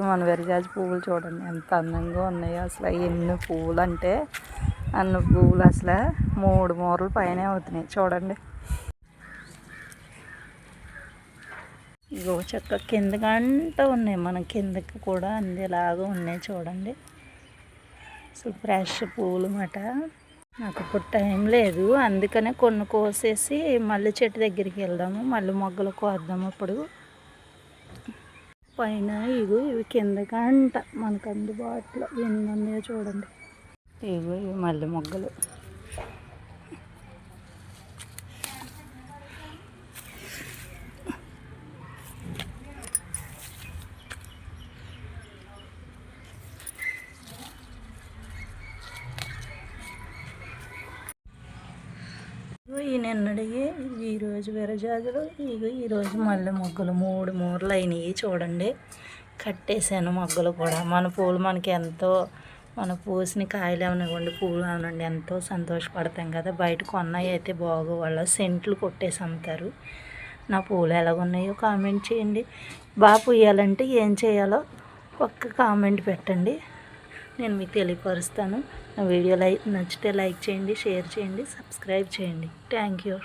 మన విరజాజి పువ్వులు చూడండి ఎంత అందంగా ఉన్నాయో. అసలు ఎన్ని పువ్వులు అంటే అన్ని పువ్వులు అసలు 3 మూరలు పైనే అవుతున్నాయి చూడండి. ఇగో చక్క కిందకంటూ ఉన్నాయి, మనం కిందకి కూడా అందేలాగా ఉన్నాయి చూడండి. అసలు ఫ్రెష్ పువ్వులు అన్నమాట. నాకు ఇప్పుడు టైం లేదు, అందుకనే కొన్ని కోసేసి మళ్ళీ చెట్టు దగ్గరికి వెళ్దాము, మళ్ళీ మొగ్గలు కోద్దాము. అప్పుడు పైన ఇవి కిందకంట మనకు అందుబాటులో ఎన్ని ఉన్నాయో చూడండి. ఇవి మళ్ళీ మొగ్గలు. ఈ నిన్నడికి ఈరోజు విరజాజులు, ఈరోజు మళ్ళీ మొగ్గలు 3 మూరలు అయినాయి చూడండి. కట్టేసాను మొగ్గలు కూడా. మన పూలు మనకి ఎంతో, మన పూసిన కాయలు ఏమనివ్వండి పూలు ఏమనండి ఎంతో సంతోషపడతాం కదా. బయట కొన్నాయి అయితే బాగో, వాళ్ళ సెంట్లు కొట్టేసి అమ్ముతారు. నా పూలు ఎలాగున్నాయో కామెంట్ చేయండి. బాగా పూయాలంటే ఏం చేయాలో ఒక్క కామెంట్ పెట్టండి, నేను మీకు తెలియపరుస్తాను. నా వీడియో నచ్చితే లైక్ చేయండి, షేర్ చేయండి, సబ్స్క్రైబ్ చేయండి. Thank you.